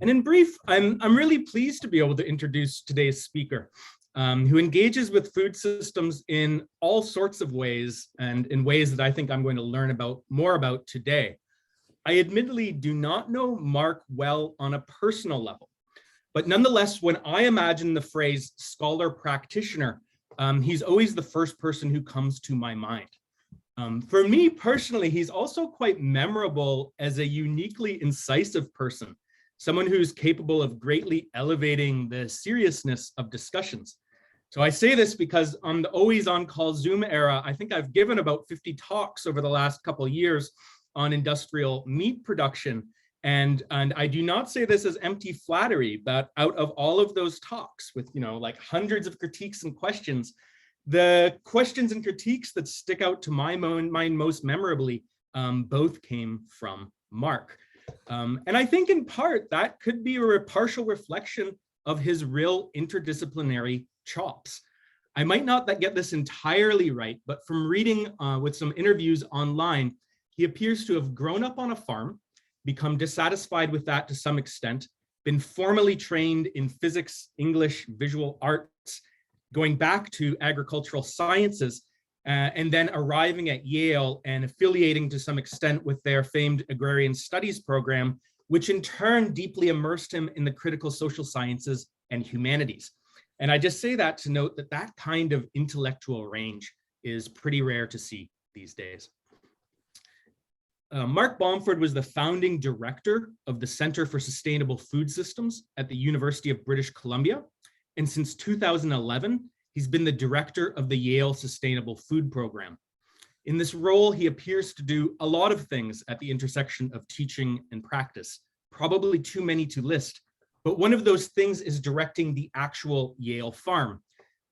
And in brief, I'm really pleased to be able to introduce today's speaker, who engages with food systems in all sorts of ways and in ways that I think I'm going to learn more about today. I admittedly do not know Mark well on a personal level, but nonetheless, when I imagine the phrase scholar practitioner, he's always the first person who comes to my mind. For me personally, he's also quite memorable as a uniquely incisive person, someone who's capable of greatly elevating the seriousness of discussions. So I say this because on the always on call Zoom era, I think I've given about 50 talks over the last couple of years on industrial meat production. And I do not say this as empty flattery, but out of all of those talks with, like hundreds of critiques and questions, the questions and critiques that stick out to my mind most memorably both came from Mark. And I think in part that could be a partial reflection of his real interdisciplinary chops. I might not get this entirely right, but from reading with some interviews online, he appears to have grown up on a farm, become dissatisfied with that to some extent, been formally trained in physics, English, visual arts, going back to agricultural sciences, and then arriving at Yale and affiliating to some extent with their famed agrarian studies program, which in turn deeply immersed him in the critical social sciences and humanities. And I just say that to note that that kind of intellectual range is pretty rare to see these days. Mark Bomford was the founding director of the Center for Sustainable Food Systems at the University of British Columbia. And since 2011, he's been the director of the Yale Sustainable Food Program. In this role, he appears to do a lot of things at the intersection of teaching and practice, probably too many to list, but one of those things is directing the actual Yale farm,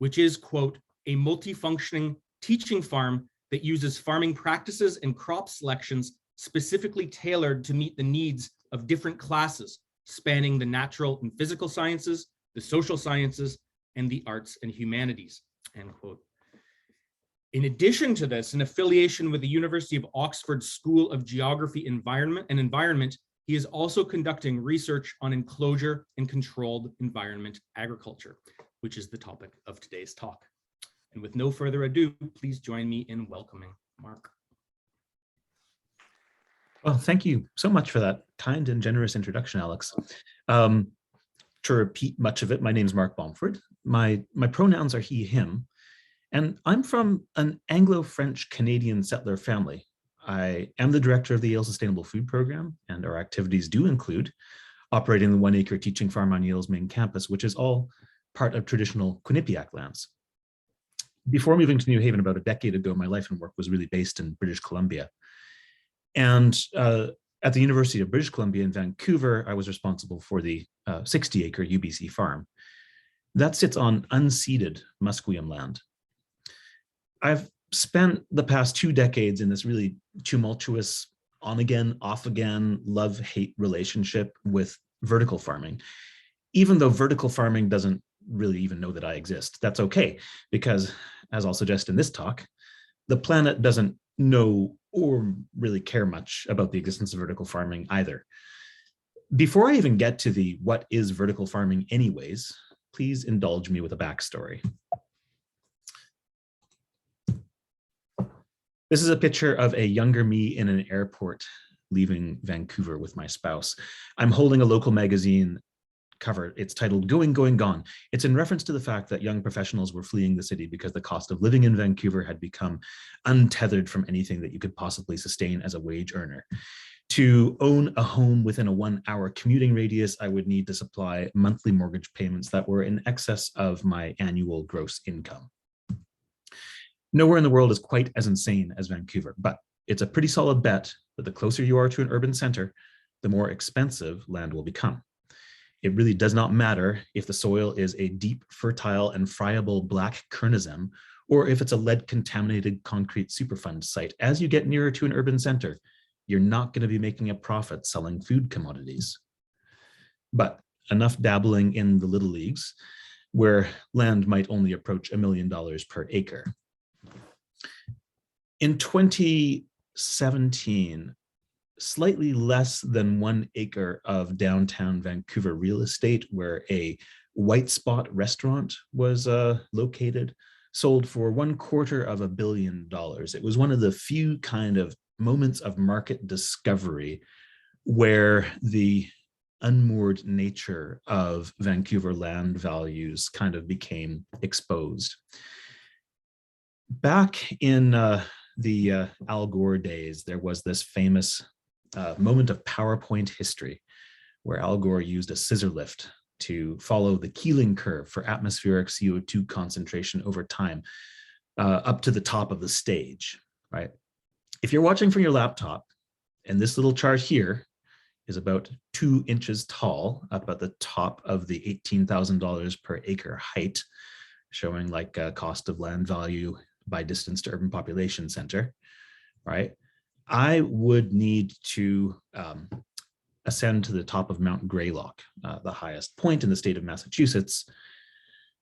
which is, quote, a multifunctioning teaching farm that uses farming practices and crop selections specifically tailored to meet the needs of different classes, spanning the natural and physical sciences, the social sciences, and the arts and humanities, end quote. In addition to this, an affiliation with the University of Oxford School of Geography and Environment, he is also conducting research on enclosure and controlled environment agriculture, which is the topic of today's talk. And with no further ado, please join me in welcoming Mark. Well, thank you so much for that kind and generous introduction, Alex. To repeat much of it, my name is Mark Bomford. My pronouns are he, him, and I'm from an Anglo-French Canadian settler family. I am the director of the Yale Sustainable Food Program, and our activities do include operating the 1-acre teaching farm on Yale's main campus, which is all part of traditional Quinnipiac lands. Before moving to New Haven about a decade ago, my life and work was really based in British Columbia. And at the University of British Columbia in Vancouver, I was responsible for the 60-acre UBC farm. That sits on unceded Musqueam land. I've spent the past 2 decades in this really tumultuous on-again, off-again, love-hate relationship with vertical farming. Even though vertical farming doesn't really even know that I exist, that's okay, because as I'll suggest in this talk, the planet doesn't know or really care much about the existence of vertical farming either. Before I even get to the what is vertical farming anyways, please indulge me with a backstory. This is a picture of a younger me in an airport leaving Vancouver with my spouse. I'm holding a local magazine cover. It's titled Going, Going, Gone. It's in reference to the fact that young professionals were fleeing the city because the cost of living in Vancouver had become untethered from anything that you could possibly sustain as a wage earner. To own a home within a 1-hour commuting radius, I would need to supply monthly mortgage payments that were in excess of my annual gross income. Nowhere in the world is quite as insane as Vancouver, but it's a pretty solid bet that the closer you are to an urban center, the more expensive land will become. It really does not matter if the soil is a deep, fertile, and friable black Kernizem, or if it's a lead-contaminated concrete Superfund site. As you get nearer to an urban center, you're not going to be making a profit selling food commodities. But enough dabbling in the little leagues, where land might only approach $1 million per acre. In 2017, slightly less than 1 acre of downtown Vancouver real estate where a White Spot restaurant was located, sold for $250 million. It was one of the few kind of moments of market discovery where the unmoored nature of Vancouver land values kind of became exposed. Back in the Al Gore days, there was this famous moment of PowerPoint history where Al Gore used a scissor lift to follow the Keeling curve for atmospheric CO2 concentration over time up to the top of the stage, right? If you're watching from your laptop, and this little chart here is about 2 inches tall up at the top of the $18,000 per acre height, showing like a cost of land value by distance to urban population center, right? I would need to ascend to the top of Mount Greylock, the highest point in the state of Massachusetts,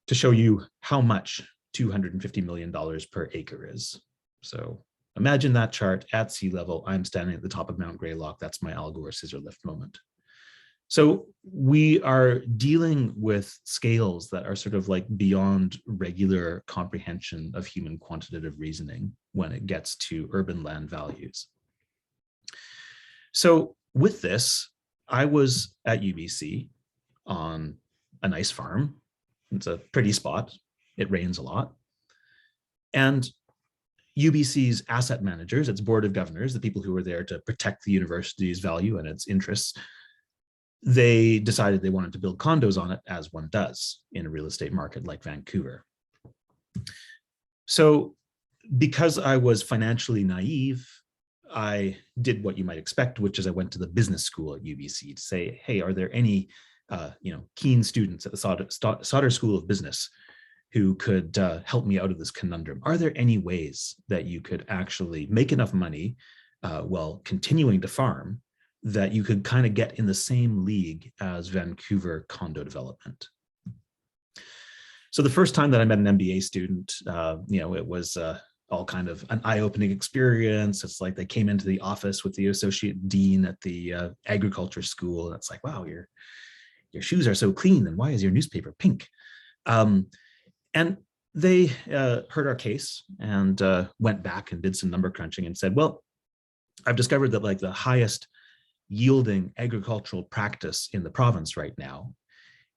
to show you how much $250 million per acre is. So imagine that chart at sea level. I'm standing at the top of Mount Greylock. That's my Al Gore scissor lift moment. So we are dealing with scales that are sort of like beyond regular comprehension of human quantitative reasoning when it gets to urban land values. So with this, I was at UBC on a nice farm. It's a pretty spot. It rains a lot. And UBC's asset managers, its board of governors, the people who were there to protect the university's value and its interests, they decided they wanted to build condos on it, as one does in a real estate market like Vancouver. So because I was financially naive, I did what you might expect, which is I went to the business school at UBC to say, hey, are there any keen students at the Sauder School of Business who could help me out of this conundrum? Are there any ways that you could actually make enough money while continuing to farm that you could kind of get in the same league as Vancouver condo development? So the first time that I met an MBA student, it was all kind of an eye-opening experience. It's like they came into the office with the associate dean at the agriculture school. And it's like, wow, your shoes are so clean. And why is your newspaper pink? And they heard our case and went back and did some number crunching and said, well, I've discovered that like the highest yielding agricultural practice in the province right now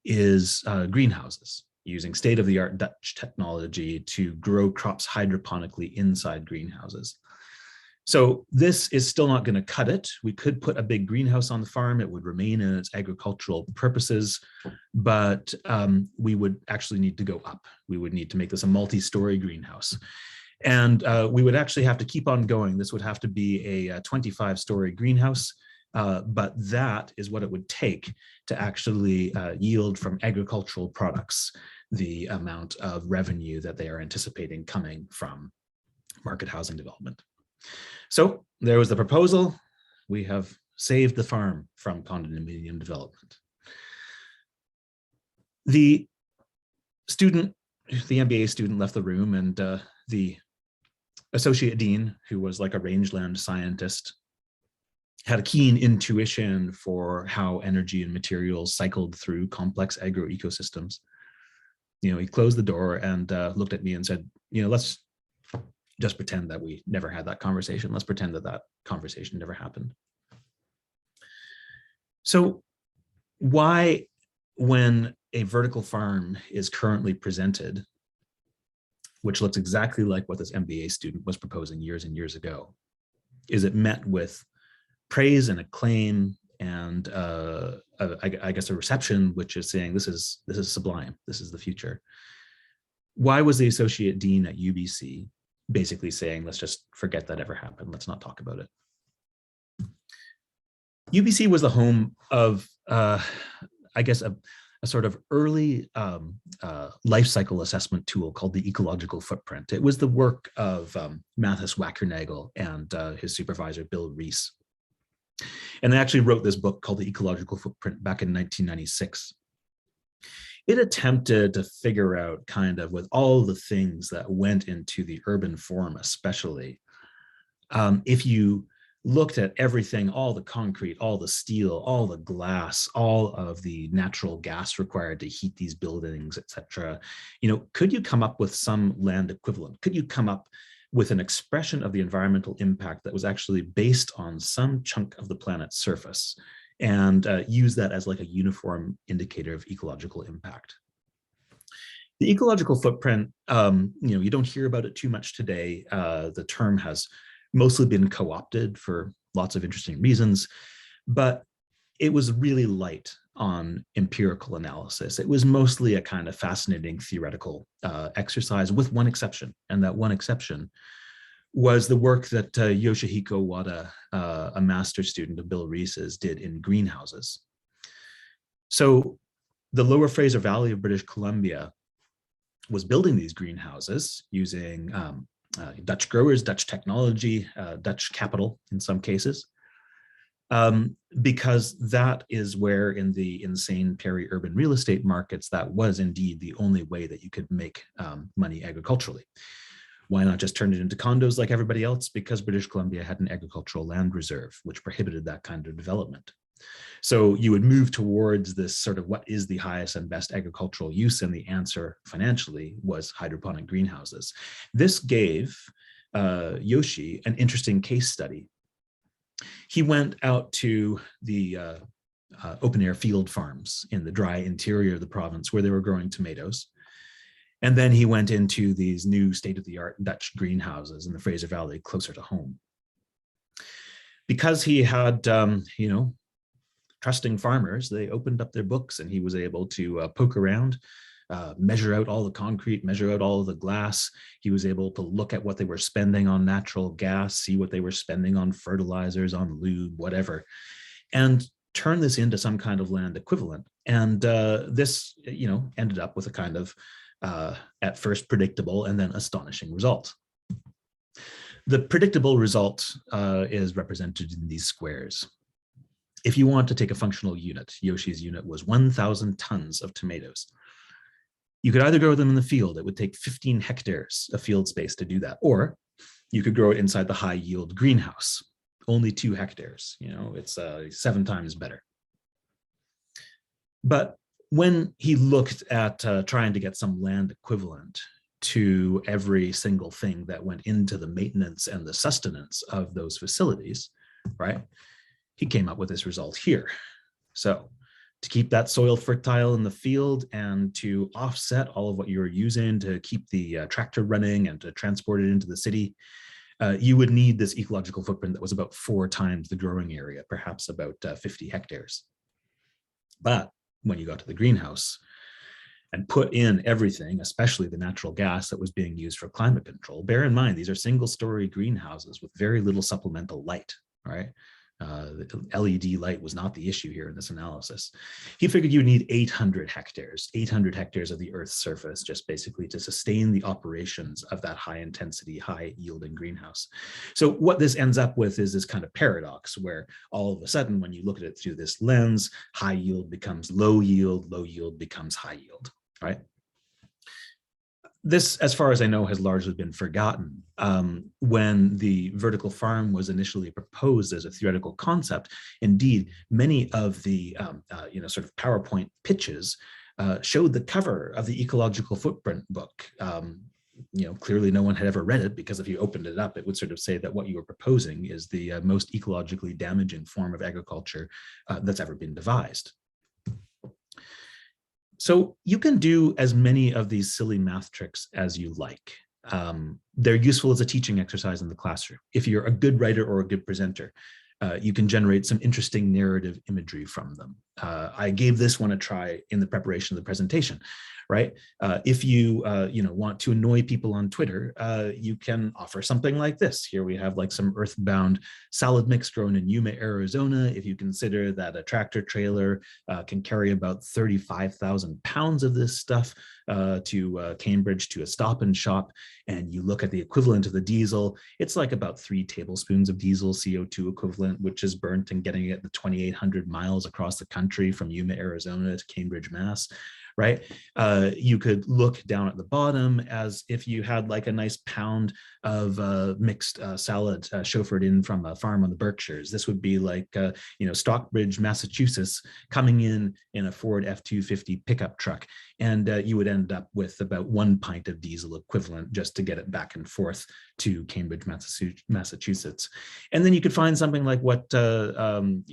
is greenhouses, using state-of-the-art Dutch technology to grow crops hydroponically inside greenhouses. So this is still not going to cut it. We could put a big greenhouse on the farm. It would remain in its agricultural purposes, but we would actually need to go up. We would need to make this a multi-story greenhouse. And we would actually have to keep on going. This would have to be a 25-story greenhouse, but that is what it would take to actually yield from agricultural products the amount of revenue that they are anticipating coming from market housing development. So there was the proposal. We have saved the farm from condominium development. The MBA student left the room, and the associate dean, who was like a rangeland scientist, had a keen intuition for how energy and materials cycled through complex agro ecosystems. He closed the door and looked at me and said, let's just pretend that we never had that conversation. Let's pretend that that conversation never happened. So why, when a vertical farm is currently presented, which looks exactly like what this MBA student was proposing years and years ago, is it met with praise and acclaim and I guess a reception, which is saying this is sublime, this is the future? Why was the associate dean at UBC basically saying, let's just forget that ever happened, let's not talk about it? UBC was the home of, I guess, a sort of early life cycle assessment tool called the ecological footprint. It was the work of Mathis Wackernagel and his supervisor, Bill Rees. And they actually wrote this book called The Ecological Footprint back in 1996. It attempted to figure out kind of, with all the things that went into the urban form especially, if you looked at everything, all the concrete, all the steel, all the glass, all of the natural gas required to heat these buildings, etc. Could you come up with some land equivalent? Could you come up with an expression of the environmental impact that was actually based on some chunk of the planet's surface, and use that as like a uniform indicator of ecological impact? The ecological footprint, you don't hear about it too much today. The term has mostly been co-opted for lots of interesting reasons, but it was really light on empirical analysis. It was mostly a kind of fascinating theoretical exercise, with one exception, and that one exception was the work that Yoshihiko Wada, a master's student of Bill Rees's, did in greenhouses. So the Lower Fraser Valley of British Columbia was building these greenhouses using Dutch growers, Dutch technology, Dutch capital in some cases, because that is where, in the insane peri-urban real estate markets, that was indeed the only way that you could make money agriculturally. Why not just turn it into condos like everybody else? Because British Columbia had an agricultural land reserve, which prohibited that kind of development. So you would move towards this sort of what is the highest and best agricultural use, and the answer financially was hydroponic greenhouses. This gave Yoshi an interesting case study. He went out to the open air field farms in the dry interior of the province where they were growing tomatoes. And then he went into these new state-of-the-art Dutch greenhouses in the Fraser Valley closer to home. Because he had, trusting farmers, they opened up their books, and he was able to poke around, measure out all the concrete, measure out all of the glass. He was able to look at what they were spending on natural gas, see what they were spending on fertilizers, on lube, whatever, and turn this into some kind of land equivalent. And this, ended up with a kind of, at first predictable and then astonishing result. The predictable result is represented in these squares. If you want to take a functional unit, Yoshi's unit was 1,000 tons of tomatoes. You could either grow them in the field. It would take 15 hectares of field space to do that. Or you could grow it inside the high yield greenhouse, only 2 hectares. It's 7 times better. But when he looked at trying to get some land equivalent to every single thing that went into the maintenance and the sustenance of those facilities, right, he came up with this result here. So to keep that soil fertile in the field and to offset all of what you were using to keep the tractor running and to transport it into the city, you would need this ecological footprint that was about 4 times the growing area, perhaps about 50 hectares. But when you got to the greenhouse and put in everything, especially the natural gas that was being used for climate control, bear in mind, these are single-story greenhouses with very little supplemental light, right? The LED light was not the issue here in this analysis. He figured you need 800 hectares of the Earth's surface, just basically to sustain the operations of that high intensity, high yielding greenhouse. So what this ends up with is this kind of paradox where all of a sudden, when you look at it through this lens, high yield becomes low yield becomes high yield, right? This, as far as I know, has largely been forgotten. When the vertical farm was initially proposed as a theoretical concept, indeed, many of the sort of PowerPoint pitches showed the cover of the ecological footprint book. Clearly no one had ever read it, because if you opened it up, it would sort of say that what you were proposing is the most ecologically damaging form of agriculture that's ever been devised. So you can do as many of these silly math tricks as you like. They're useful as a teaching exercise in the classroom. If you're a good writer or a good presenter, you can generate some interesting narrative imagery from them. I gave this one a try in the preparation of the presentation, right? If you want to annoy people on Twitter, you can offer something like this. Here we have like some earthbound salad mix grown in Yuma, Arizona. If you consider that a tractor trailer can carry about 35,000 pounds of this stuff to Cambridge to a Stop and Shop, and you look at the equivalent of the diesel, it's like about 3 tablespoons of diesel CO2 equivalent, which is burnt and getting it the 2,800 miles across the country from Yuma, Arizona to Cambridge, Mass. right? You could look down at the bottom as if you had like a nice pound of mixed salad chauffeured in from a farm on the Berkshires. This would be like, Stockbridge, Massachusetts, coming in a Ford F-250 pickup truck. And you would end up with about 1 pint of diesel equivalent just to get it back and forth to Cambridge, Massachusetts. And then you could find something like what Elon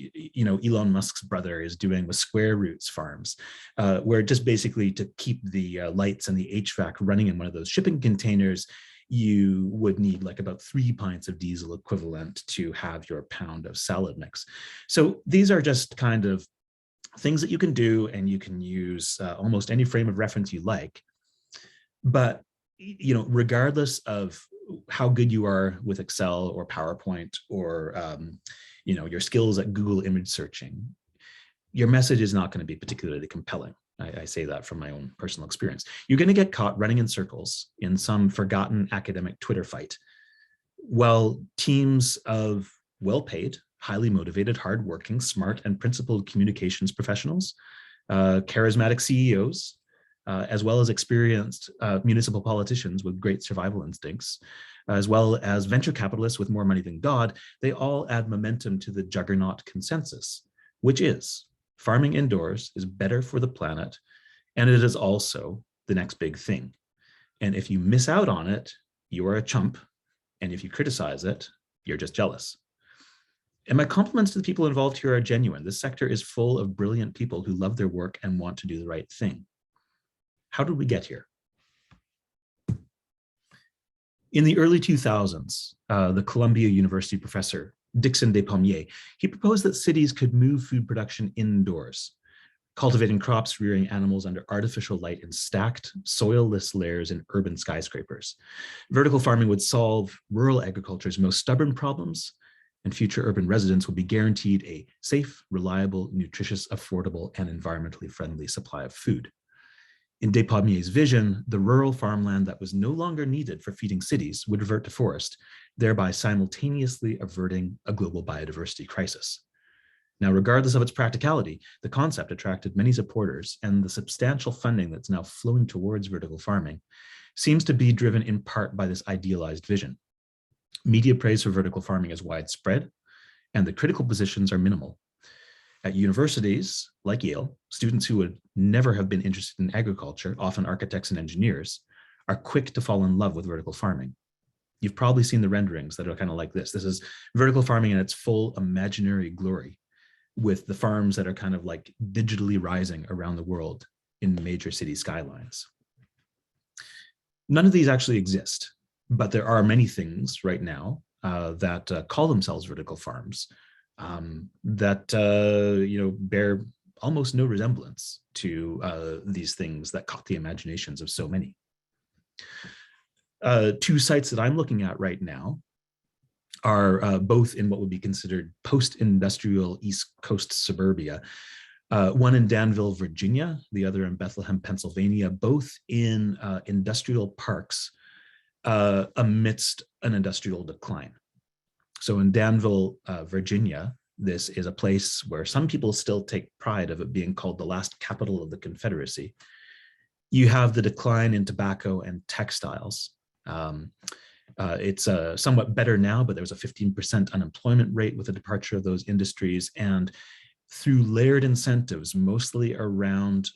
Musk's brother is doing with Square Roots farms, where just basically to keep the lights and the HVAC running in one of those shipping containers, you would need like about 3 pints of diesel equivalent to have your pound of salad mix. So these are just kind of things that you can do, and you can use almost any frame of reference you like. But regardless of how good you are with Excel or PowerPoint or your skills at Google image searching, your message is not going to be particularly compelling. I say that from my own personal experience. You're going to get caught running in circles in some forgotten academic Twitter fight, while teams of well-paid, highly motivated, hardworking, smart, and principled communications professionals, charismatic CEOs, as well as experienced municipal politicians with great survival instincts, as well as venture capitalists with more money than God, they all add momentum to the juggernaut consensus, which is farming indoors is better for the planet, and it is also the next big thing. And if you miss out on it, you are a chump, and if you criticize it, you're just jealous. And my compliments to the people involved here are genuine. This sector is full of brilliant people who love their work and want to do the right thing. How did we get here? In the early 2000s, the Columbia University professor, Dickson Despommiers, he proposed that cities could move food production indoors, cultivating crops, rearing animals under artificial light in stacked, soilless layers in urban skyscrapers. Vertical farming would solve rural agriculture's most stubborn problems, and future urban residents would be guaranteed a safe, reliable, nutritious, affordable, and environmentally friendly supply of food. In Despommiers' vision, the rural farmland that was no longer needed for feeding cities would revert to forest, thereby simultaneously averting a global biodiversity crisis. Now, regardless of its practicality, the concept attracted many supporters, and the substantial funding that's now flowing towards vertical farming seems to be driven in part by this idealized vision. Media praise for vertical farming is widespread, and the critical positions are minimal. At universities like Yale, students who would never have been interested in agriculture, often architects and engineers, are quick to fall in love with vertical farming. You've probably seen the renderings that are kind of like this. This is vertical farming in its full imaginary glory, with the farms that are kind of like digitally rising around the world in major city skylines. None of these actually exist, but there are many things right now that call themselves vertical farms that bear almost no resemblance to these things that caught the imaginations of so many. Two sites that I'm looking at right now are both in what would be considered post-industrial East Coast suburbia. One in Danville, Virginia, the other in Bethlehem, Pennsylvania, both in industrial parks amidst an industrial decline. So in Danville, Virginia, this is a place where some people still take pride of it being called the last capital of the Confederacy. You have the decline in tobacco and textiles. It's somewhat better now, but there was a 15% unemployment rate with the departure of those industries. And through layered incentives, mostly around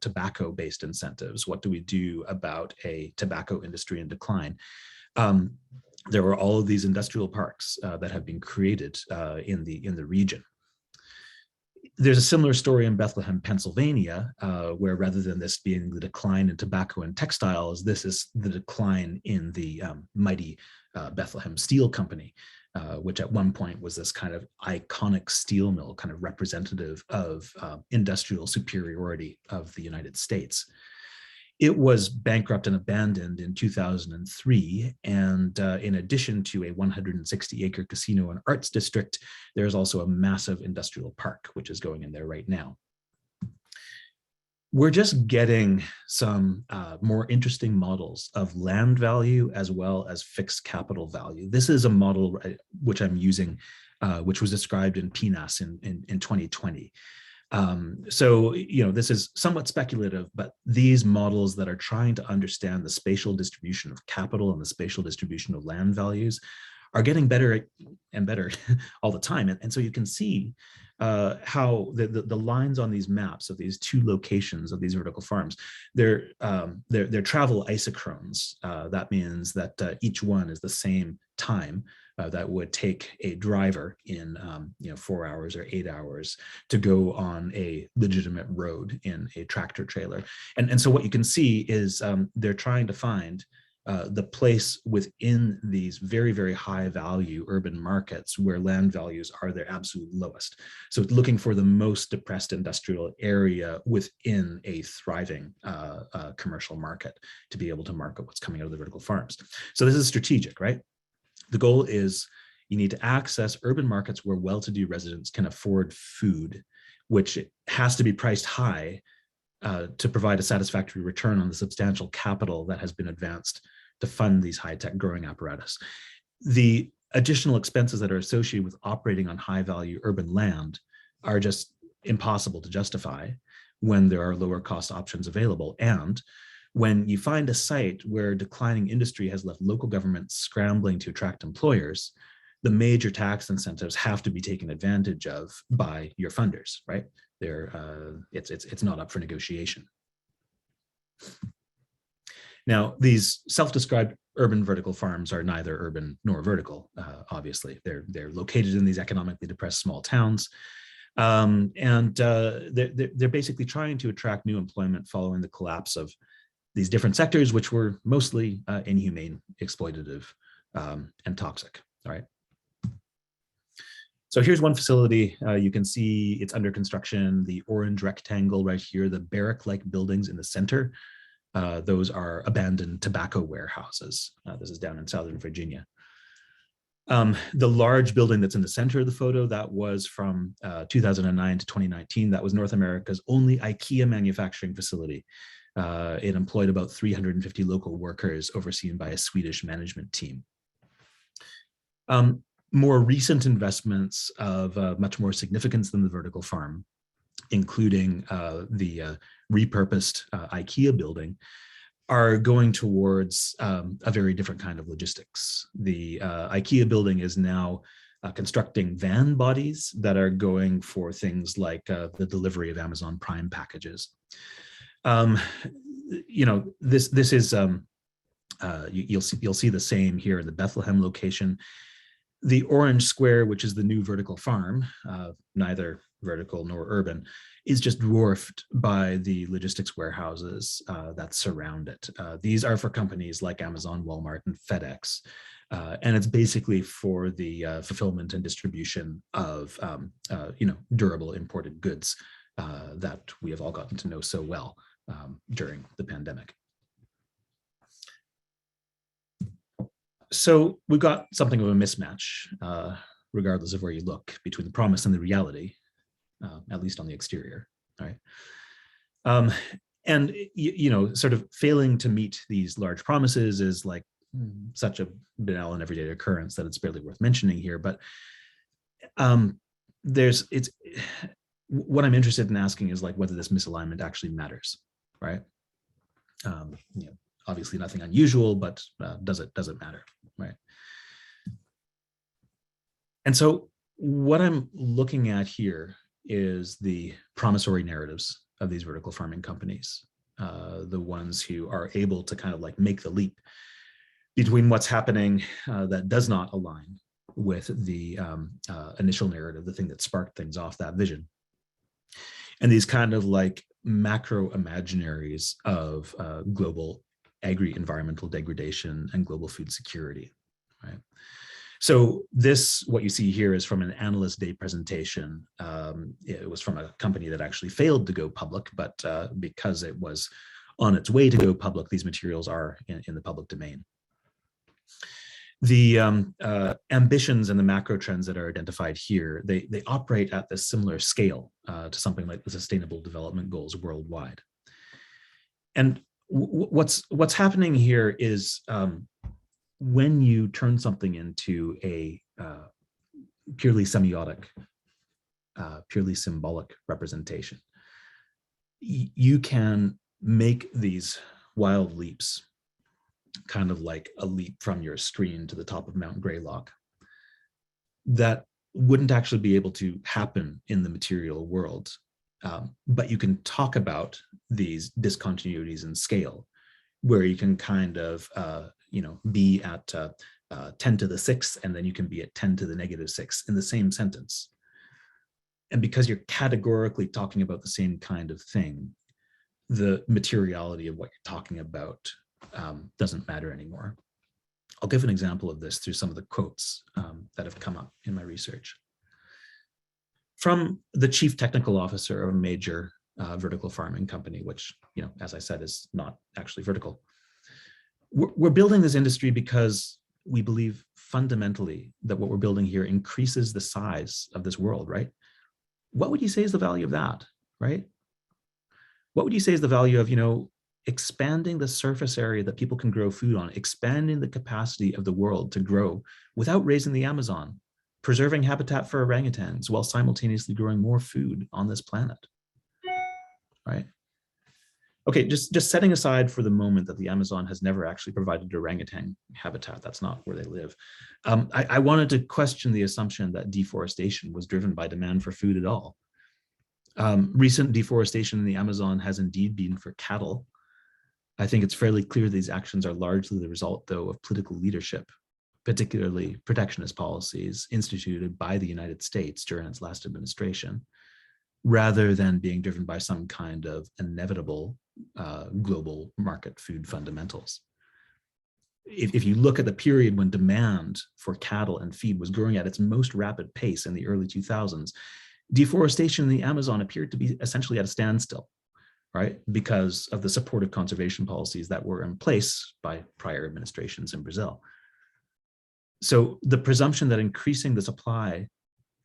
tobacco-based incentives, what do we do about a tobacco industry in decline? There were all of these industrial parks that have been created in the region. There's a similar story in Bethlehem, Pennsylvania, where rather than this being the decline in tobacco and textiles, this is the decline in the mighty Bethlehem Steel Company, which at one point was this kind of iconic steel mill, kind of representative of industrial superiority of the United States. It was bankrupt and abandoned in 2003. And in addition to a 160-acre casino and arts district, there's also a massive industrial park, which is going in there right now. We're just getting some more interesting models of land value as well as fixed capital value. This is a model which I'm using, which was described in PNAS in 2020. So, this is somewhat speculative, but these models that are trying to understand the spatial distribution of capital and the spatial distribution of land values are getting better and better all the time. And so you can see how the lines on these maps of these two locations of these vertical farms, they're travel isochrones. That means that each one is the same time that would take a driver in 4 hours or 8 hours to go on a legitimate road in a tractor trailer. And so what you can see is they're trying to find the place within these very, very high value urban markets where land values are their absolute lowest. So it's looking for the most depressed industrial area within a thriving commercial market to be able to market what's coming out of the vertical farms. So this is strategic, right? The goal is you need to access urban markets where well-to-do residents can afford food, which has to be priced high to provide a satisfactory return on the substantial capital that has been advanced to fund these high-tech growing apparatus. The additional expenses that are associated with operating on high-value urban land are just impossible to justify when there are lower cost options available. And when you find a site where declining industry has left local governments scrambling to attract employers, the major tax incentives have to be taken advantage of by your funders, right? It's not up for negotiation. Now, these self-described urban vertical farms are neither urban nor vertical, obviously. They're located in these economically depressed small towns. They're basically trying to attract new employment following the collapse of these different sectors, which were mostly inhumane, exploitative, and toxic, all right? So here's one facility. You can see it's under construction, the orange rectangle right here, the barrack-like buildings in the center. Those are abandoned tobacco warehouses. This is down in Southern Virginia. The large building that's in the center of the photo, that was from 2009 to 2019. That was North America's only IKEA manufacturing facility. It employed about 350 local workers overseen by a Swedish management team. More recent investments of much more significance than the vertical farm, including the repurposed IKEA building, are going towards a very different kind of logistics. The IKEA building is now constructing van bodies that are going for things like the delivery of Amazon Prime packages. This is you'll see the same here in the Bethlehem location. The orange square, which is the new vertical farm, neither vertical nor urban, is just dwarfed by the logistics warehouses that surround it. These are for companies like Amazon, Walmart, and FedEx. And it's basically for the fulfillment and distribution of durable imported goods that we have all gotten to know so well during the pandemic. So we've got something of a mismatch, regardless of where you look, between the promise and the reality, at least on the exterior, right? And sort of failing to meet these large promises is like such a banal and everyday occurrence that it's barely worth mentioning here. But what I'm interested in asking is like whether this misalignment actually matters, right? Obviously nothing unusual, but does it matter, right? And so what I'm looking at here is the promissory narratives of these vertical farming companies, the ones who are able to kind of like make the leap between what's happening that does not align with the initial narrative, the thing that sparked things off, that vision, and these kind of like macro imaginaries of global agri-environmental degradation and global food security, right? So what you see here is from an Analyst Day presentation. It was from a company that actually failed to go public, but because it was on its way to go public, these materials are in the public domain. The ambitions and the macro trends that are identified here, they operate at this similar scale to something like the Sustainable Development Goals worldwide. And what's happening here is when you turn something into a purely semiotic purely symbolic representation. You can make these wild leaps, kind of like a leap from your screen to the top of Mount Greylock, that wouldn't actually be able to happen in the material world. But you can talk about these discontinuities in scale, where you can kind of, be at 10 to the 6th, and then you can be at 10 to the -6 in the same sentence. And because you're categorically talking about the same kind of thing, the materiality of what you're talking about doesn't matter anymore. I'll give an example of this through some of the quotes that have come up in my research. From the chief technical officer of a major vertical farming company, which, as I said, is not actually vertical. We're building this industry because we believe fundamentally that what we're building here increases the size of this world, right? What would you say is the value of that, right? What would you say is the value of, expanding the surface area that people can grow food on, expanding the capacity of the world to grow without raising the Amazon, preserving habitat for orangutans while simultaneously growing more food on this planet, right? Okay, just setting aside for the moment that the Amazon has never actually provided orangutan habitat, that's not where they live. I wanted to question the assumption that deforestation was driven by demand for food at all. Recent deforestation in the Amazon has indeed been for cattle. I think it's fairly clear these actions are largely the result, though, of political leadership, particularly protectionist policies instituted by the United States during its last administration, rather than being driven by some kind of inevitable global market food fundamentals. If you look at the period when demand for cattle and feed was growing at its most rapid pace in the early 2000s, deforestation in the Amazon appeared to be essentially at a standstill, right? Because of the supportive conservation policies that were in place by prior administrations in Brazil. So the presumption that increasing the supply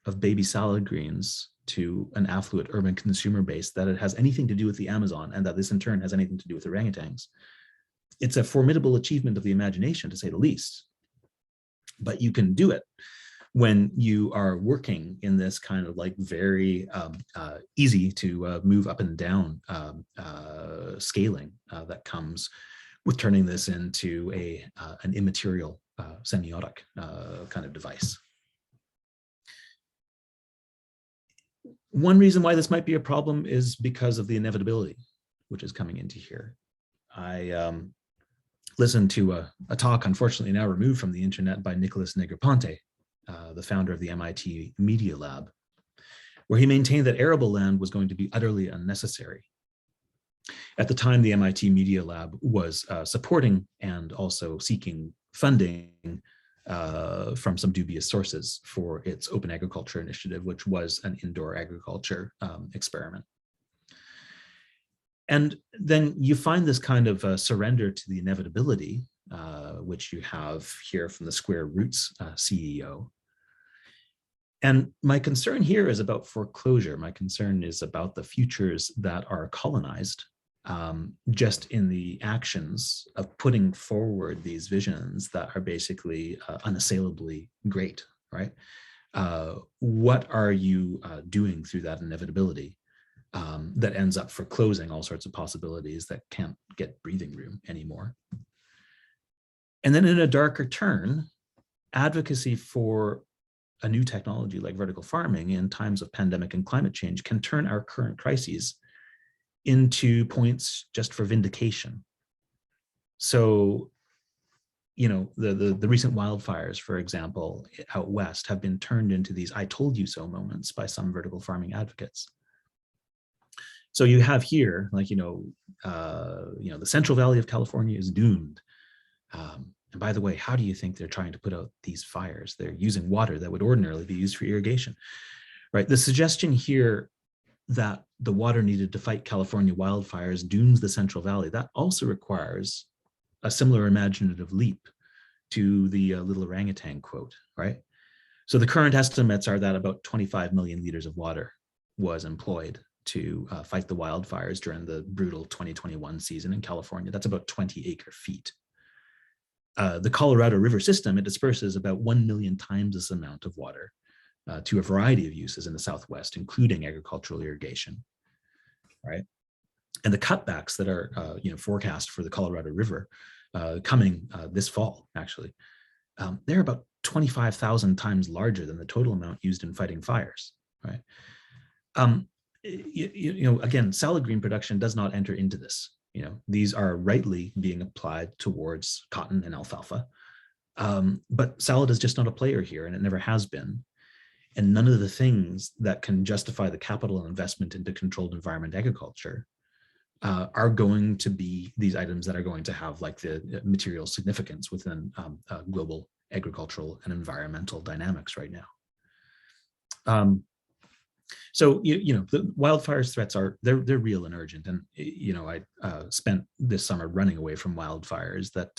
of baby salad greens to an affluent urban consumer base, that it has anything to do with the Amazon, and that this in turn has anything to do with orangutans, it's a formidable achievement of the imagination, to say the least. But you can do it when you are working in this kind of like very easy to move up and down scaling that comes with turning this into an immaterial semiotic kind of device. One reason why this might be a problem is because of the inevitability, which is coming into here. I listened to a talk, unfortunately now removed from the internet, by Nicholas Negroponte, the founder of the MIT Media Lab, where he maintained that arable land was going to be utterly unnecessary. At the time, the MIT Media Lab was supporting and also seeking funding from some dubious sources for its open agriculture initiative, which was an indoor agriculture experiment. And then you find this kind of surrender to the inevitability, which you have here from the Square Roots CEO. And my concern here is about foreclosure. My concern is about the futures that are colonized just in the actions of putting forward these visions that are basically unassailably great, right? What are you doing through that inevitability that ends up foreclosing all sorts of possibilities that can't get breathing room anymore? And then in a darker turn, advocacy for a new technology like vertical farming in times of pandemic and climate change can turn our current crises into points just for vindication. So, the recent wildfires, for example, out west have been turned into these "I told you so" moments by some vertical farming advocates. So you have here, like, the Central Valley of California is doomed. And by the way, how do you think they're trying to put out these fires? They're using water that would ordinarily be used for irrigation, right? The suggestion here that the water needed to fight California wildfires dooms the Central Valley, that also requires a similar imaginative leap to the little orangutan quote, right? So the current estimates are that about 25 million liters of water was employed to fight the wildfires during the brutal 2021 season in California. That's about 20 acre-feet. The Colorado River system, it disperses about 1 million times this amount of water to a variety of uses in the Southwest, including agricultural irrigation, right? And the cutbacks that are forecast for the Colorado River coming this fall, actually, they're about 25,000 times larger than the total amount used in fighting fires, right? Again, salad green production does not enter into this. These are rightly being applied towards cotton and alfalfa, but salad is just not a player here, and it never has been. And none of the things that can justify the capital and investment into controlled environment agriculture are going to be these items that are going to have like the material significance within global agricultural and environmental dynamics right now. So the wildfires threats they're real and urgent, and I spent this summer running away from wildfires that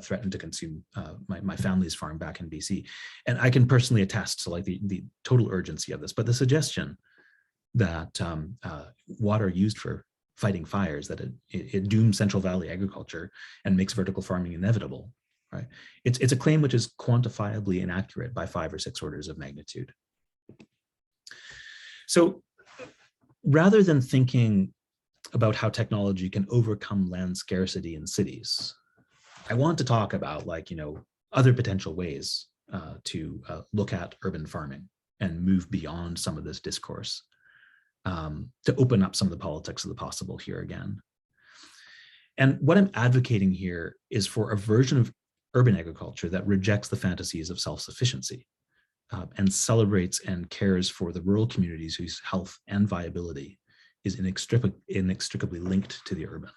threatened to consume my family's farm back in BC, and I can personally attest to like the total urgency of this. But the suggestion that water used for fighting fires, that it dooms Central Valley agriculture and makes vertical farming inevitable, right? It's a claim which is quantifiably inaccurate by 5 or 6 orders of magnitude. So rather than thinking about how technology can overcome land scarcity in cities, I want to talk about other potential ways to look at urban farming and move beyond some of this discourse, to open up some of the politics of the possible here again. And what I'm advocating here is for a version of urban agriculture that rejects the fantasies of self-sufficiency, and celebrates and cares for the rural communities whose health and viability is inextricably linked to the urban.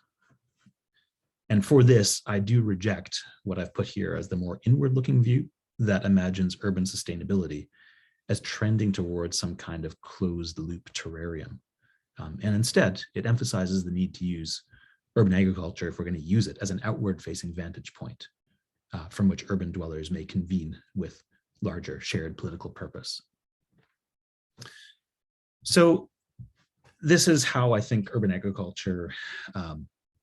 And for this, I do reject what I've put here as the more inward-looking view that imagines urban sustainability as trending towards some kind of closed-loop terrarium. And instead, it emphasizes the need to use urban agriculture, if we're going to use it, as an outward-facing vantage point from which urban dwellers may convene with larger shared political purpose. So this is how I think urban agriculture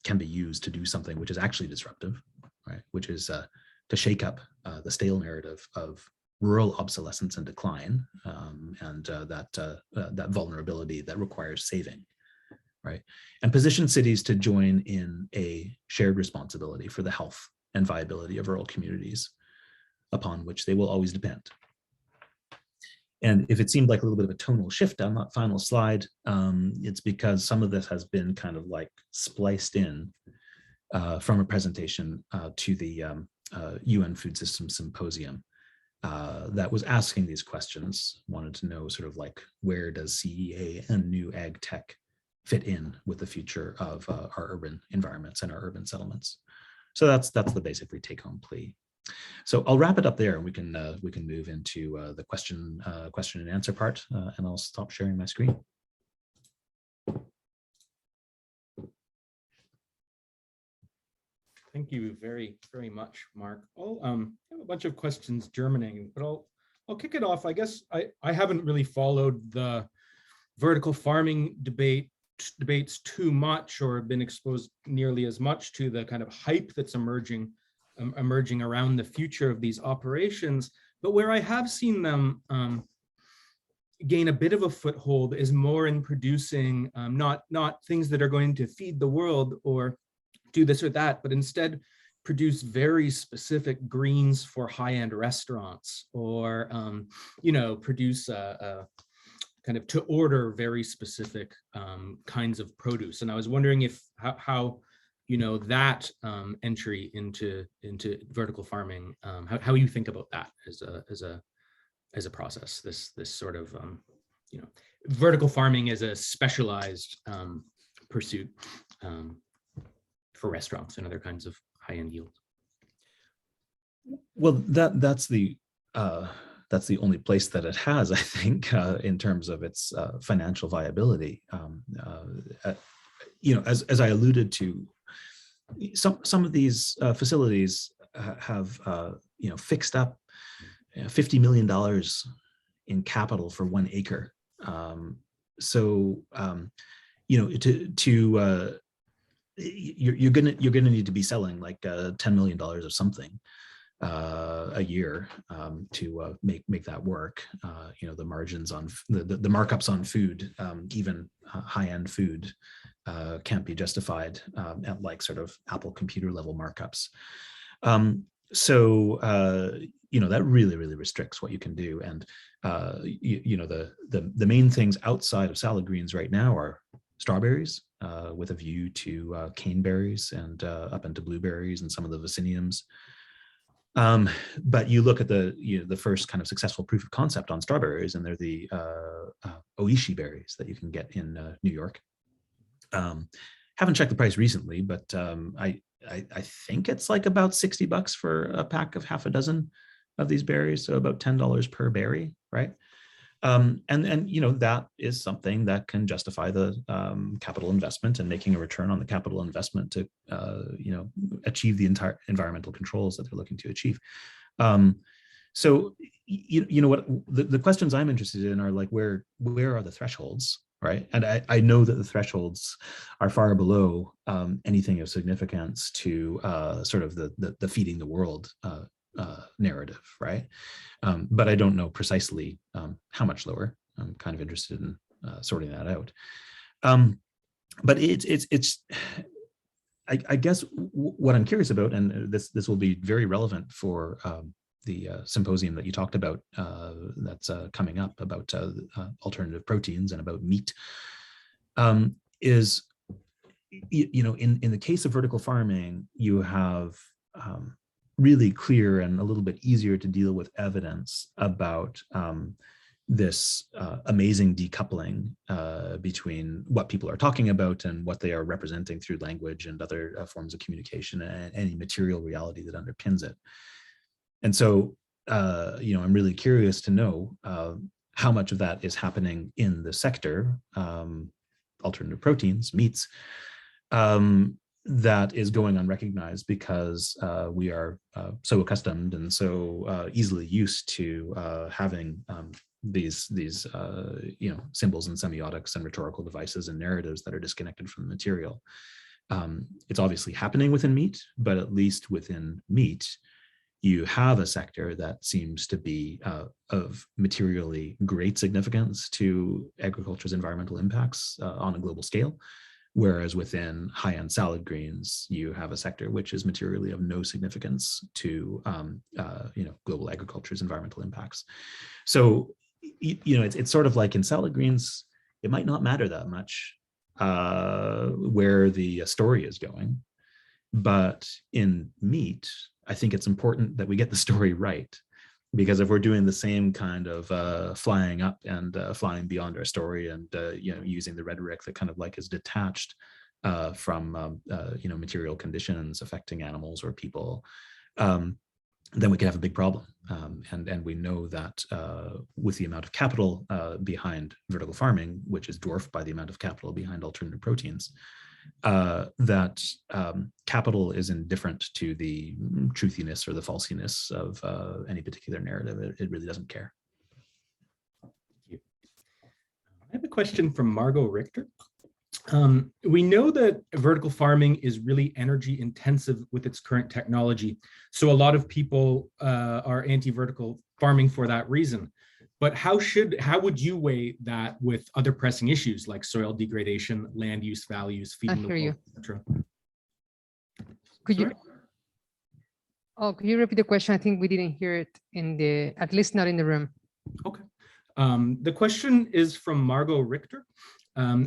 can be used to do something which is actually disruptive, right? Which is to shake up the stale narrative of rural obsolescence and decline, and that vulnerability that requires saving, right? And position cities to join in a shared responsibility for the health and viability of rural communities, upon which they will always depend. And if it seemed like a little bit of a tonal shift on that final slide, it's because some of this has been kind of like spliced in from a presentation to the UN Food Systems Symposium that was asking these questions, wanted to know sort of like, where does CEA and new ag tech fit in with the future of our urban environments and our urban settlements? So that's the basically take-home plea. So I'll wrap it up there, and we can move into the question and answer part, and I'll stop sharing my screen. Thank you very, very much, Mark. I'll have a bunch of questions germinating, but I'll kick it off. I guess I haven't really followed the vertical farming debates too much, or been exposed nearly as much to the kind of hype that's emerging around the future of these operations. But where I have seen them gain a bit of a foothold is more in producing not things that are going to feed the world or do this or that, but instead produce very specific greens for high-end restaurants, or produce a kind of to order very specific kinds of produce. And I was wondering if how that entry into vertical farming, how you think about that as a process. This sort of vertical farming as a specialized pursuit for restaurants and other kinds of high-end yields. Well, that's the only place that it has, I think, in terms of its financial viability. As I alluded to, some of these facilities have fixed up $50 million in capital for 1 acre. You're gonna need to be selling like $10 million of something a year to make that work. The margins on the markups on food, even high-end food, can't be justified at like sort of Apple computer level markups. That really restricts what you can do. And the main things outside of salad greens right now are strawberries, with a view to caneberries and up into blueberries and some of the viciniums. But you look at the first kind of successful proof of concept on strawberries, and they're the oishi berries that you can get in New York. Haven't checked the price recently, but I think it's like about $60 for a pack of half a dozen of these berries, so about $10 per berry, right? And that is something that can justify the capital investment and making a return on the capital investment to achieve the entire environmental controls that they're looking to achieve. So what the questions I'm interested in are like, where are the thresholds, right? And I know that the thresholds are far below anything of significance to sort of the feeding the world narrative, right? But I don't know precisely how much lower. I'm kind of interested in sorting that out. But it's I guess what I'm curious about, and this will be very relevant for the symposium that you talked about that's coming up about alternative proteins and about meat, is in the case of vertical farming, you have really clear and a little bit easier to deal with evidence about this amazing decoupling between what people are talking about and what they are representing through language and other forms of communication and any material reality that underpins it. And so, I'm really curious to know how much of that is happening in the sector, alternative proteins, meats, that is going unrecognized because we are so accustomed and so easily used to having these symbols and semiotics and rhetorical devices and narratives that are disconnected from the material. It's obviously happening within meat, but at least within meat, you have a sector that seems to be of materially great significance to agriculture's environmental impacts on a global scale. Whereas within high-end salad greens, you have a sector which is materially of no significance to global agriculture's environmental impacts. So, it's sort of like in salad greens, it might not matter that much where the story is going, but in meat, I think it's important that we get the story right. Because if we're doing the same kind of flying up and flying beyond our story and using the rhetoric that kind of like is detached from material conditions affecting animals or people, then we could have a big problem. And we know that with the amount of capital behind vertical farming, which is dwarfed by the amount of capital behind alternative proteins, that capital is indifferent to the truthiness or the falsiness of any particular narrative. It really doesn't care. Thank you. I have a question from Margot Richter. We know that vertical farming is really energy intensive with its current technology. So a lot of people are anti-vertical farming for that reason. But how would you weigh that with other pressing issues like soil degradation, land use values, feeding the world, etc.? Could you repeat the question? I think we didn't hear it at least not in the room. Okay. The question is from Margot Richter.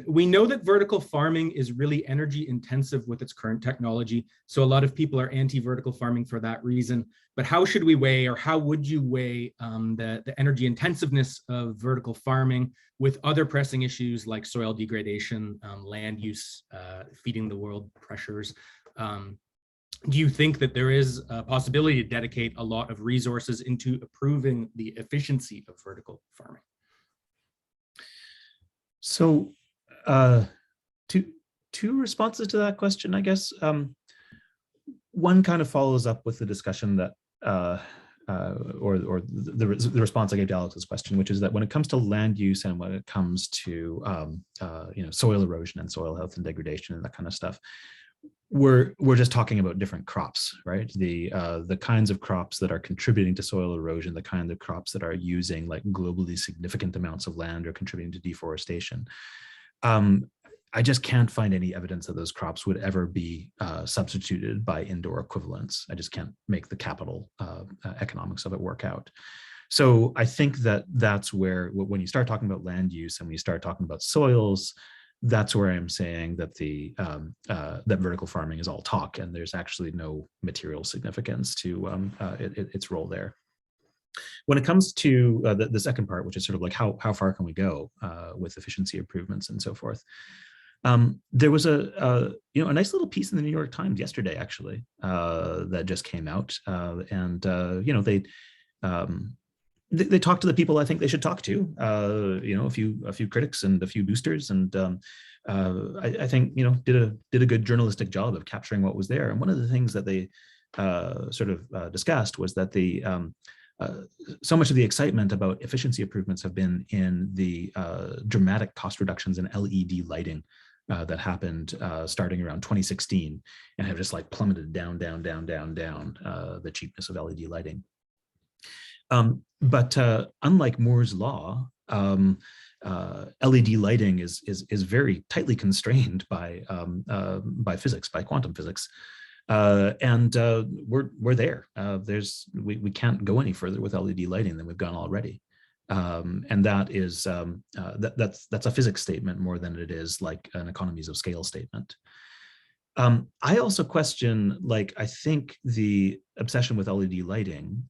We know that vertical farming is really energy intensive with its current technology. So a lot of people are anti-vertical farming for that reason. But how should we weigh, or how would you weigh the energy intensiveness of vertical farming with other pressing issues like soil degradation, land use, feeding the world pressures? Do you think that there is a possibility to dedicate a lot of resources into improving the efficiency of vertical farming? So two responses to that question, I guess. One kind of follows up with the discussion that, or the response I gave to Alex's question, which is that when it comes to land use and when it comes to soil erosion and soil health and degradation and that kind of stuff, we're just talking about different crops, right? The kinds of crops that are contributing to soil erosion, the kind of crops that are using like globally significant amounts of land or contributing to deforestation. I just can't find any evidence that those crops would ever be substituted by indoor equivalents. I just can't make the capital economics of it work out. So I think that that's where, when you start talking about land use and when you start talking about soils, that's where I'm saying that that vertical farming is all talk, and there's actually no material significance to its role there. When it comes to the second part, which is sort of like how far can we go with efficiency improvements and so forth, there was a nice little piece in the New York Times yesterday, actually, that just came out, and they talked to the people I think they should talk to, a few critics and a few boosters, and I think did a good journalistic job of capturing what was there. And one of the things that they discussed was that so much of the excitement about efficiency improvements have been in the dramatic cost reductions in LED lighting that happened starting around 2016 and have just like plummeted down the cheapness of LED lighting. But unlike Moore's law, LED lighting is very tightly constrained by physics, by quantum physics, and we're there. We can't go any further with LED lighting than we've gone already, and that is that's a physics statement more than it is like an economies of scale statement. I also question, I think the obsession with LED lighting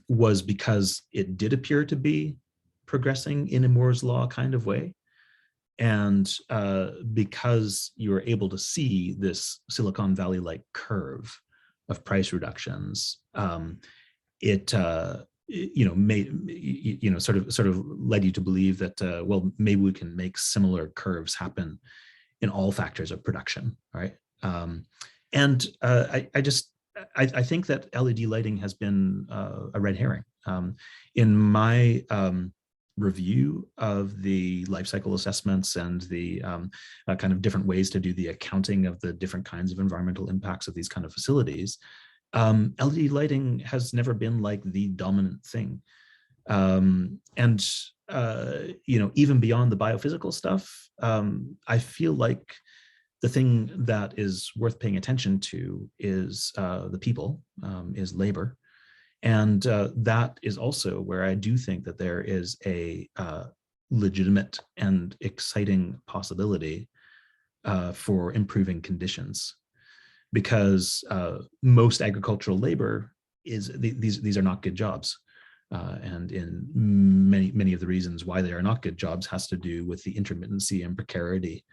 was because it did appear to be progressing in a Moore's law kind of way. And because you were able to see this Silicon Valley-like curve of price reductions, it made, sort of led you to believe that, well, maybe we can make similar curves happen in all factors of production, right? I think that LED lighting has been a red herring. In my review of the life cycle assessments and the kind of different ways to do the accounting of the different kinds of environmental impacts of these kind of facilities, LED lighting has never been like the dominant thing. Even beyond the biophysical stuff, I feel like the thing that is worth paying attention to is the people, is labor. And that is also where I do think that there is a legitimate and exciting possibility for improving conditions, because most agricultural labor these are not good jobs. And in many of the reasons why they are not good jobs has to do with the intermittency and precarity,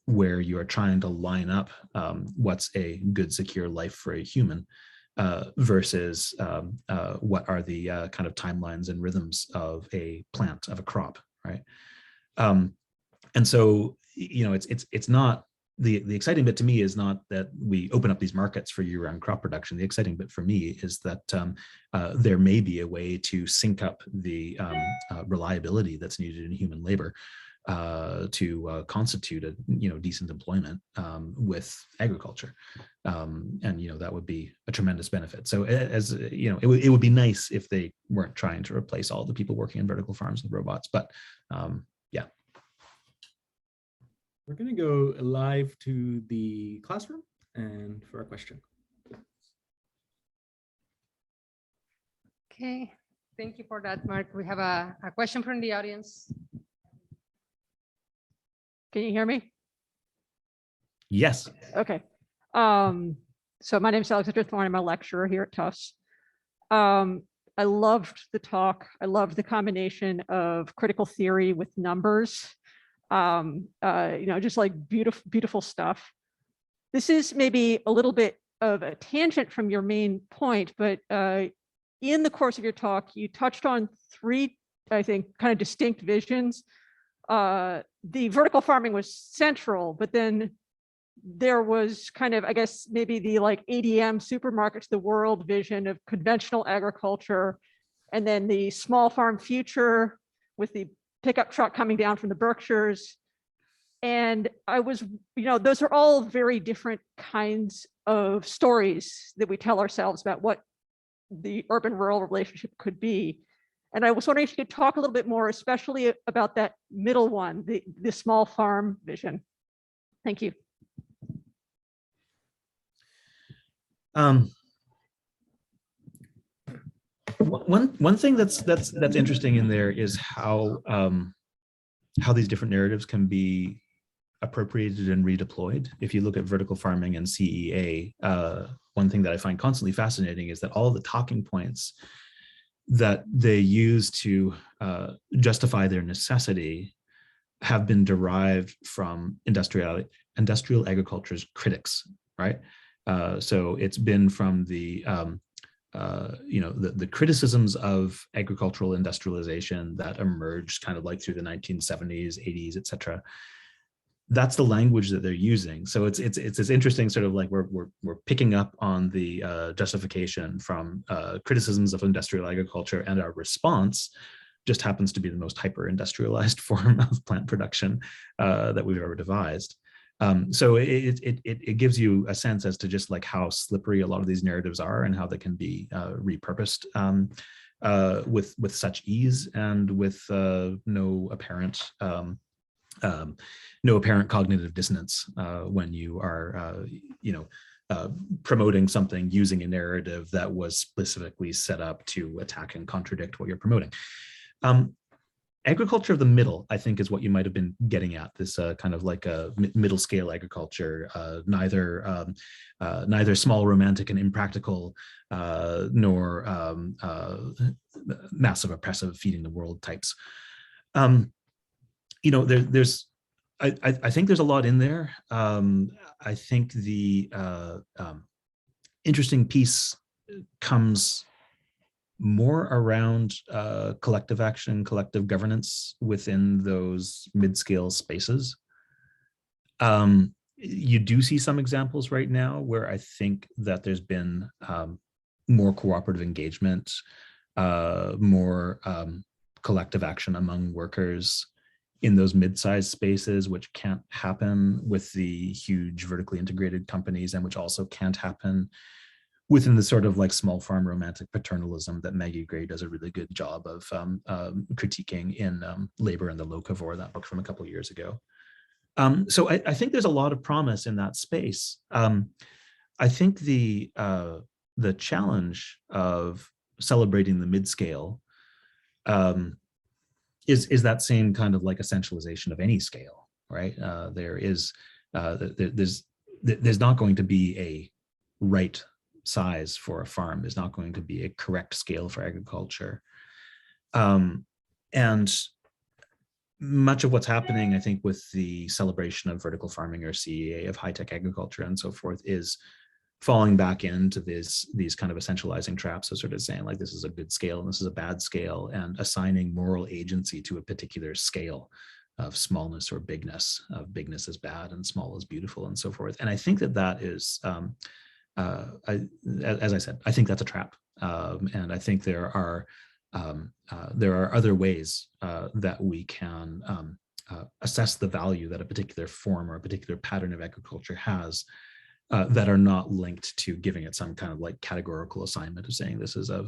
where you are trying to line up what's a good, secure life for a human versus what are the kind of timelines and rhythms of a plant, of a crop, right? And so, it's not, the exciting bit to me is not that we open up these markets for year-round crop production. The exciting bit for me is that there may be a way to sync up the reliability that's needed in human labor to constitute a decent employment with agriculture, and that would be a tremendous benefit. So it would be nice if they weren't trying to replace all the people working in vertical farms with robots, but yeah. We're going to go live to the classroom and for a question. Okay, thank you for that, Mark. We have a question from the audience. Can you hear me? Yes. Okay. So my name is Alexandra Thorne. I'm a lecturer here at Tufts. I loved the talk. I loved the combination of critical theory with numbers. Just like beautiful stuff. This is maybe a little bit of a tangent from your main point, but in the course of your talk, you touched on three, I think, kind of distinct visions. The vertical farming was central, but then there was kind of, I guess, maybe the like ADM supermarkets, the world vision of conventional agriculture, and then the small farm future with the pickup truck coming down from the Berkshires. And I was, those are all very different kinds of stories that we tell ourselves about what the urban-rural relationship could be. And I was wondering if you could talk a little bit more, especially about that middle one, the small farm vision. Thank you. One thing that's interesting in there is how these different narratives can be appropriated and redeployed. If you look at vertical farming and CEA, one thing that I find constantly fascinating is that all the talking points that they use to justify their necessity have been derived from industrial agriculture's critics, right? So it's been from the criticisms of agricultural industrialization that emerged kind of like through the 1970s, 80s, et cetera. That's the language that they're using. So it's this interesting sort of like we're picking up on the justification from criticisms of industrial agriculture, and our response just happens to be the most hyper-industrialized form of plant production that we've ever devised. So it gives you a sense as to just like how slippery a lot of these narratives are and how they can be repurposed with such ease and with no apparent cognitive dissonance when you are promoting something using a narrative that was specifically set up to attack and contradict what you're promoting. Agriculture of the middle, I think, is what you might have been getting at. This kind of like a middle scale agriculture, neither small, romantic, and impractical, nor massive, oppressive, feeding the world types. I think there's a lot in there. I think the interesting piece comes more around collective action, collective governance within those mid-scale spaces. You do see some examples right now where I think that there's been more cooperative engagement, more collective action among workers in those mid-sized spaces, which can't happen with the huge vertically integrated companies, and which also can't happen within the sort of like small farm romantic paternalism that Maggie Gray does a really good job of critiquing in Labor and the Locavore, that book from a couple of years ago. So I think there's a lot of promise in that space. I think the challenge of celebrating the mid-scale is that same kind of like essentialization of any scale, right? There's not going to be a right size for a farm. There's not going to be a correct scale for agriculture. And much of what's happening, I think, with the celebration of vertical farming or CEA, of high-tech agriculture and so forth, is falling back into these kind of essentializing traps of sort of saying like, this is a good scale and this is a bad scale, and assigning moral agency to a particular scale of smallness or bigness, of bigness is bad and small is beautiful and so forth. And I think that is, as I said, I think that's a trap. And I think there are other ways that we can assess the value that a particular form or a particular pattern of agriculture has, that are not linked to giving it some kind of like categorical assignment of saying this is a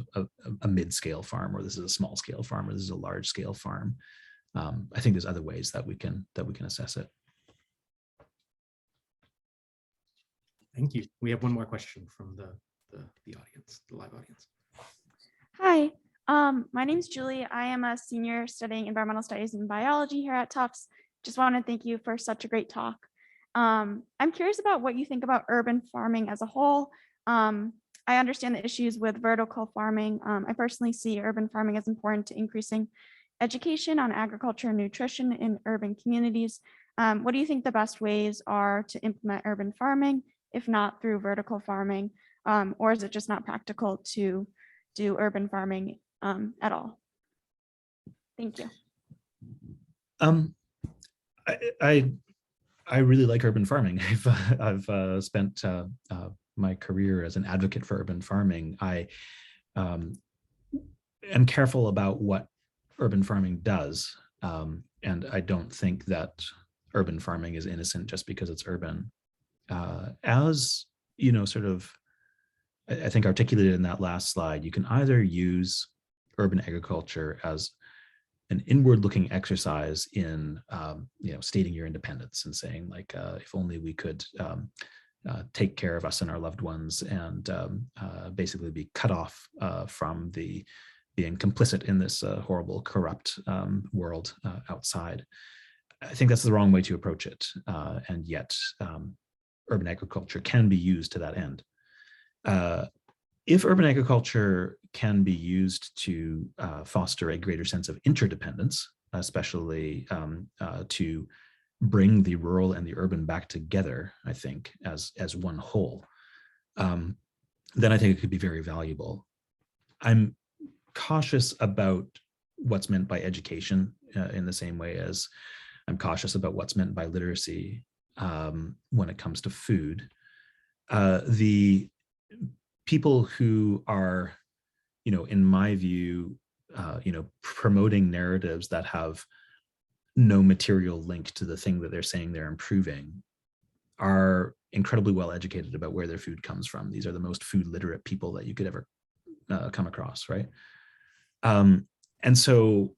mid-scale farm, or this is a small-scale farm, or this is a large-scale farm. I think there's other ways that we can assess it. Thank you. We have one more question from the audience, the live audience. Hi, my name's Julie. I am a senior studying environmental studies and biology here at Tufts. Just want to thank you for such a great talk. I'm curious about what you think about urban farming as a whole. I understand the issues with vertical farming. I personally see urban farming as important to increasing education on agriculture and nutrition in urban communities. What do you think the best ways are to implement urban farming, if not through vertical farming, or is it just not practical to do urban farming at all? Thank you. I really like urban farming. I've spent my career as an advocate for urban farming. I am careful about what urban farming does, and I don't think that urban farming is innocent just because it's urban. As you know, sort of, I think articulated in that last slide, you can either use urban agriculture as an inward-looking exercise in, stating your independence and saying, like, if only we could take care of us and our loved ones, and basically be cut off from being complicit in this horrible, corrupt world outside. I think that's the wrong way to approach it, and yet urban agriculture can be used to that end. If urban agriculture can be used to foster a greater sense of interdependence, especially to bring the rural and the urban back together, I think, as one whole, then I think it could be very valuable. I'm cautious about what's meant by education in the same way as I'm cautious about what's meant by literacy when it comes to food. The people who are, in my view, promoting narratives that have no material link to the thing that they're saying they're improving are incredibly well educated about where their food comes from. These are the most food literate people that you could ever come across, right? And so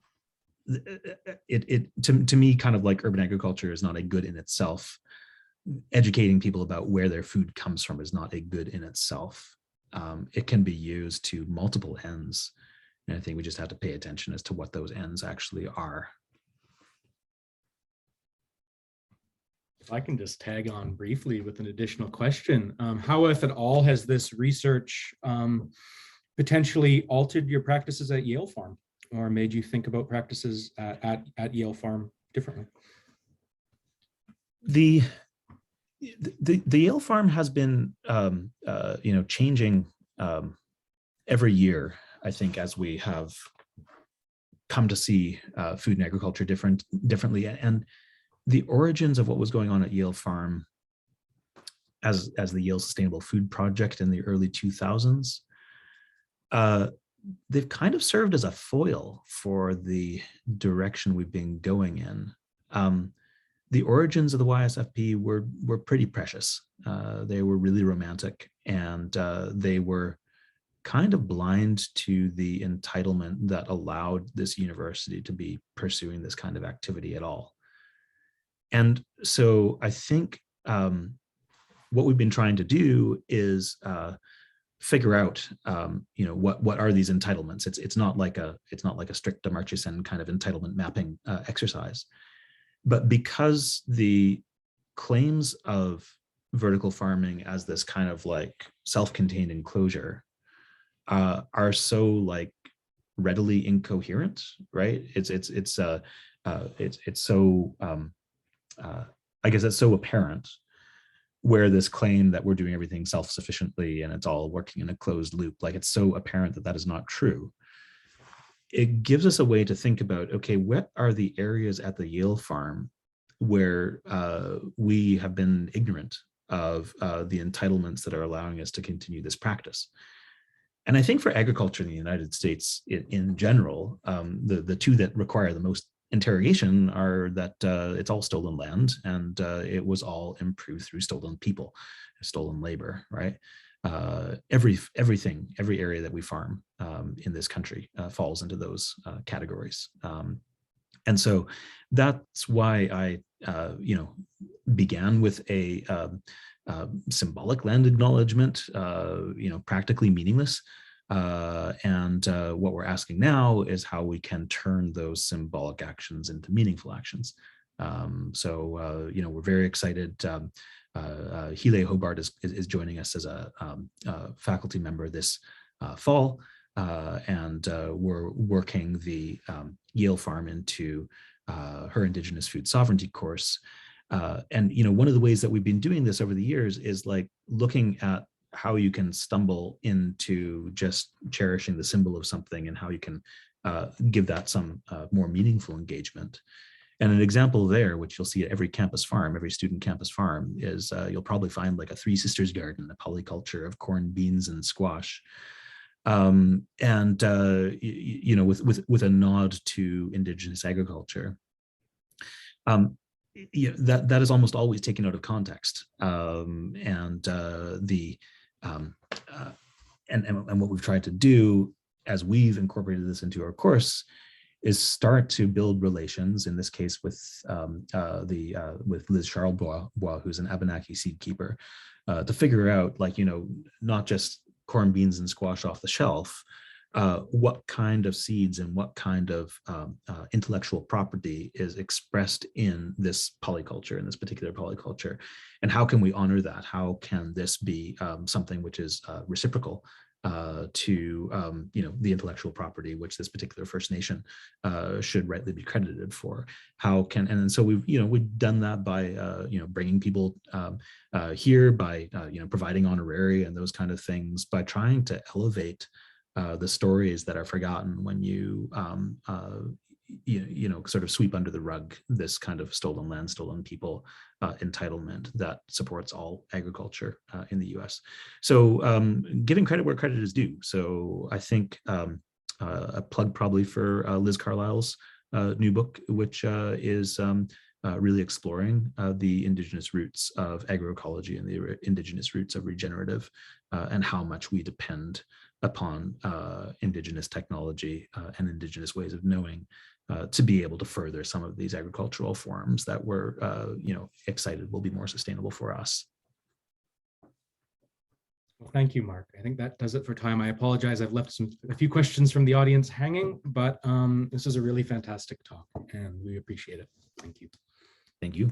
to me, kind of like urban agriculture is not a good in itself. Educating people about where their food comes from is not a good in itself. It can be used to multiple ends. And I think we just have to pay attention as to what those ends actually are. If I can just tag on briefly with an additional question, how, if at all, has this research potentially altered your practices at Yale Farm, or made you think about practices at Yale Farm differently? The Yale Farm has been, changing every year, I think, as we have come to see food and agriculture differently. And the origins of what was going on at Yale Farm as the Yale Sustainable Food Project in the early 2000s, they've kind of served as a foil for the direction we've been going in. The origins of the YSFP were pretty precious. They were really romantic, and they were kind of blind to the entitlement that allowed this university to be pursuing this kind of activity at all. And so I think what we've been trying to do is figure out, what are these entitlements? It's not like a strict Amartya Sen kind of entitlement mapping exercise. But because the claims of vertical farming as this kind of like self-contained enclosure are so like readily incoherent, right? It's so I guess it's so apparent, where this claim that we're doing everything self-sufficiently and it's all working in a closed loop, like it's so apparent that that is not true. It gives us a way to think about, okay, what are the areas at the Yale Farm where we have been ignorant of the entitlements that are allowing us to continue this practice? And I think for agriculture in the United States in general, the two that require the most interrogation are that it's all stolen land, and it was all improved through stolen people, stolen labor, right? Every area that we farm in this country falls into those categories. And so that's why I, began with a symbolic land acknowledgement, practically meaningless. And what we're asking now is how we can turn those symbolic actions into meaningful actions. We're very excited. Hile Hobart is joining us as a faculty member this fall, and we're working the Yale Farm into her Indigenous Food Sovereignty course. And one of the ways that we've been doing this over the years is like looking at how you can stumble into just cherishing the symbol of something and how you can give that some more meaningful engagement. And an example there, which you'll see at every campus farm, every student campus farm, is you'll probably find like a Three Sisters garden, a polyculture of corn, beans, and squash. With a nod to Indigenous agriculture. that is almost always taken out of context, and what we've tried to do as we've incorporated this into our course is start to build relations. In this case, with Liz Charlebois, who's an Abenaki seed keeper, to figure out, like, not just corn, beans, and squash off the shelf, what kind of seeds and what kind of intellectual property is expressed in this polyculture, in this particular polyculture, and how can we honor that? How can this be something which is reciprocal to the intellectual property which this particular First Nation should rightly be credited for? And so we've done that by bringing people here, by providing honorary and those kind of things, by trying to elevate the stories that are forgotten when you sort of sweep under the rug this kind of stolen land, stolen people entitlement that supports all agriculture in the US. So giving credit where credit is due. So I think a plug probably for Liz Carlisle's new book, which is really exploring the indigenous roots of agroecology and the indigenous roots of regenerative, and how much we depend upon indigenous technology and indigenous ways of knowing to be able to further some of these agricultural forms that we're excited will be more sustainable for us. Well, thank you, Mark. I think that does it for time. I apologize. I've left a few questions from the audience hanging, but this is a really fantastic talk and we appreciate it. Thank you. Thank you.